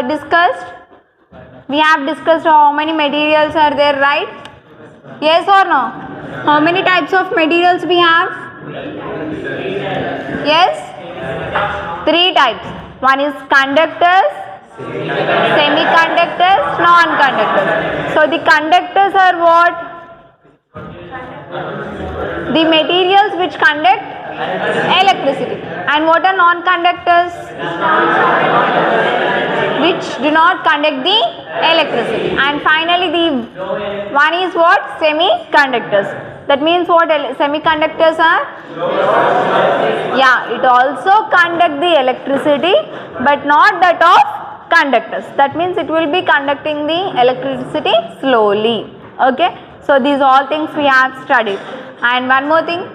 discussed? We have discussed how many materials are there, right? Yes or no? How many types of materials we have? Yes? 3 types. One is conductors, semiconductors, non-conductors. So the conductors are what? The materials which conduct electricity. And what are non-conductors? Which do not conduct the electricity. And finally the one is what? Semiconductors. That means what semiconductors are? Yeah, it also conduct the electricity but not that of conductors. That means it will be conducting the electricity slowly. Okay. So these all things we have studied. And one more thing.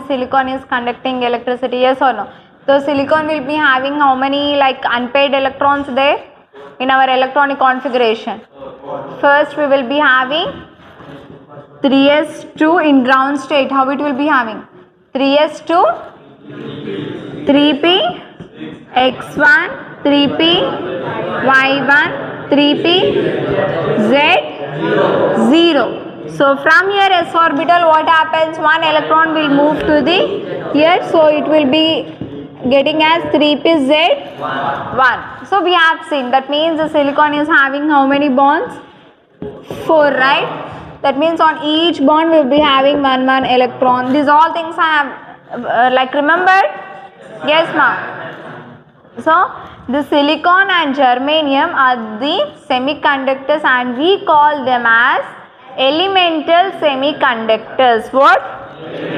Silicon is conducting electricity, yes or no? So silicon will be having how many like unpaired electrons there in our electronic configuration? First we will be having 3s2 in ground state. How it will be having? 3s2, 3p, x1, 3p, y1, 3p, z0. So from here s orbital what happens? One electron will move to the here, so it will be getting as 3pz1. So we have seen that means the silicon is having how many bonds? 4, right? That means on each bond we will be having one electron. These all things I have like remembered? Yes ma'am. So the silicon and germanium are the semiconductors and we call them as elemental semiconductors. What?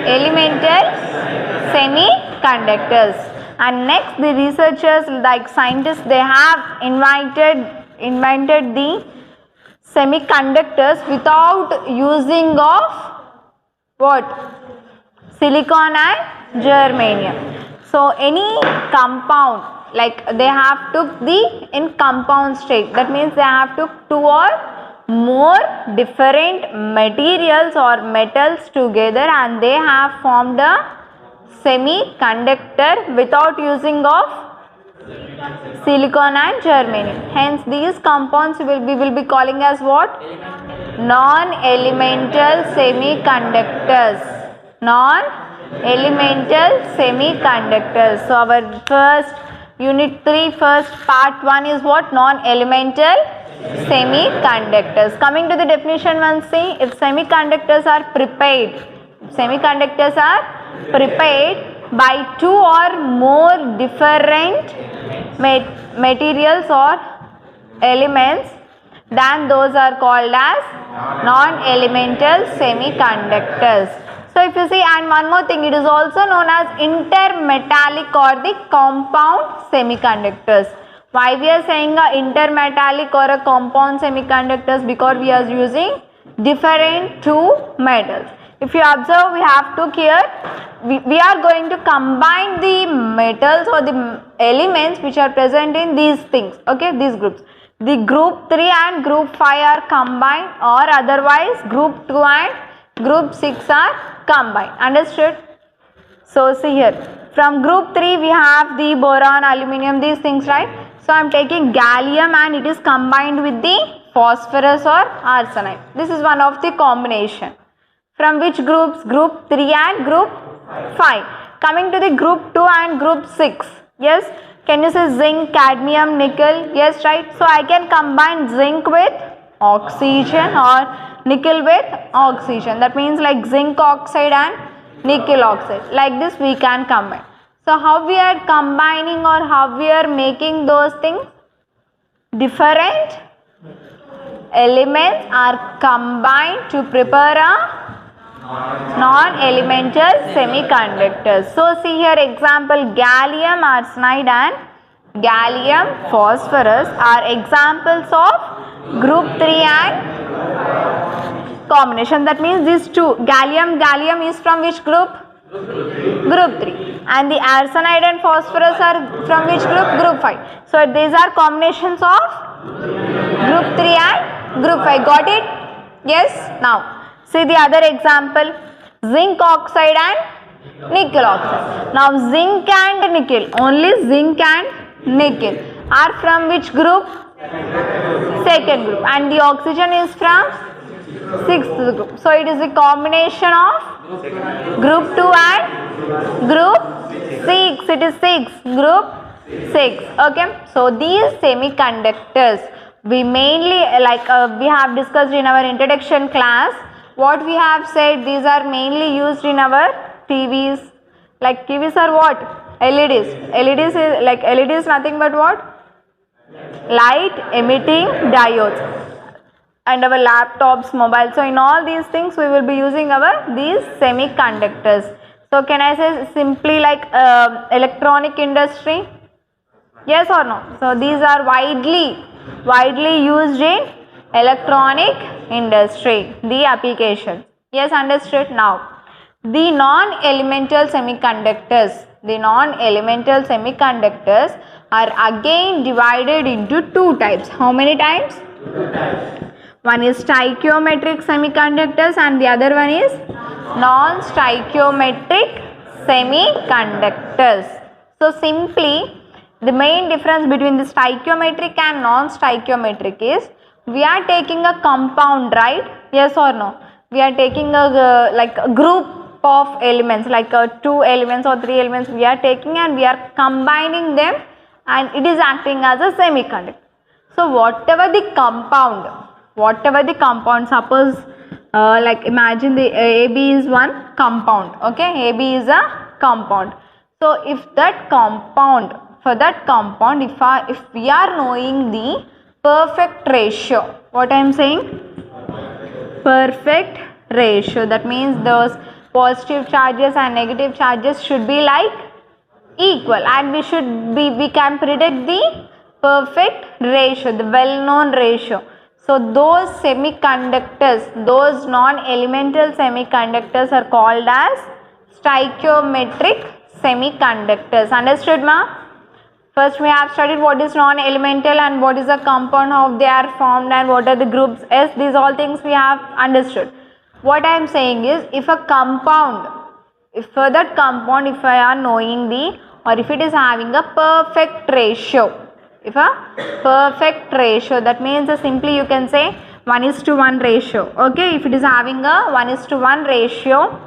Elemental semiconductors. And next the researchers like scientists, they have invented the semiconductors without using of what? Silicon and germanium. So any compound like they have took the in compound state, that means they have took 2 or more different materials or metals together and they have formed a semiconductor without using of silicon and germanium. Hence these compounds we will be calling as what? Non-elemental semiconductors. Non-elemental semiconductors. So our first unit 3 first part 1 is what? Non-elemental semiconductors. Coming to the definition, one see, if semiconductors are prepared by 2 or more different materials or elements, then those are called as non-elemental semiconductors. So if you see, and one more thing, it is also known as intermetallic or the compound semiconductors. Why we are saying a intermetallic or a compound semiconductors? Because we are using different 2 metals. If you observe, we have took here, we are going to combine the metals or the elements which are present in these things, okay, these groups. The group 3 and group 5 are combined, or otherwise group 2 and group 6 are combined. Understood? So see here, from group 3 we have the boron, aluminum, these things, right? So I am taking gallium and it is combined with the phosphorus or arsenide. This is one of the combination. From which groups? Group 3 and group 5. Coming to the group 2 and group 6. Yes, can you say zinc, cadmium, nickel? Yes, right. So I can combine zinc with oxygen or nickel with oxygen. That means like zinc oxide and nickel oxide. Like this we can combine. So how we are combining or how we are making those things? Different elements are combined to prepare a non-elemental semiconductors. So see here example, gallium arsenide and gallium phosphorus are examples of group 3 and combination. That means these 2, gallium is from which group? Group 3. And the arsenide and phosphorus are from which group? Group 5. So these are combinations of group 3 and group 5. Got it? Yes? Now see the other example, zinc oxide and nickel oxide. Now zinc and nickel, only zinc and nickel are from which group? Second group, and the oxygen is from sixth group. So it is a combination of group 2 and group 6. It is 6, group 6. Okay, so these semiconductors we mainly we have discussed in our introduction class. What we have said, these are mainly used in our TVs. Like TVs are what? LEDs. LEDs is LED is nothing but what? Light emitting diodes. And our laptops, mobiles. So in all these things we will be using these semiconductors. So can I say simply like electronic industry? Yes or no? So these are widely used in electronic industry, the application. Yes, understood. Now the non-elemental semiconductors are again divided into two types. How many types? One is stoichiometric semiconductors and the other one is non-stoichiometric semiconductors. So simply the main difference between the stoichiometric and non-stoichiometric is we are taking a compound, right? Yes or no? We are taking a group of elements, like 2 elements or 3 elements we are taking, and we are combining them, and it is acting as a semiconductor. So whatever the compound, suppose like imagine the AB is one compound. Okay, AB is a compound. So if that compound, for that compound, if we are knowing the perfect ratio, what I am saying? Perfect ratio. That means those positive charges and negative charges should be like equal, and we can predict the perfect ratio, the well-known ratio. So those semiconductors, those non-elemental semiconductors are called as stoichiometric semiconductors. Understood, ma? First we have studied what is non-elemental and what is a compound, how they are formed and what are the groups. Yes, these all things we have understood. What I am saying is, if for that compound, if I are knowing or if it is having a perfect ratio, that means simply you can say 1:1 ratio. Okay, if it is having a 1:1 ratio,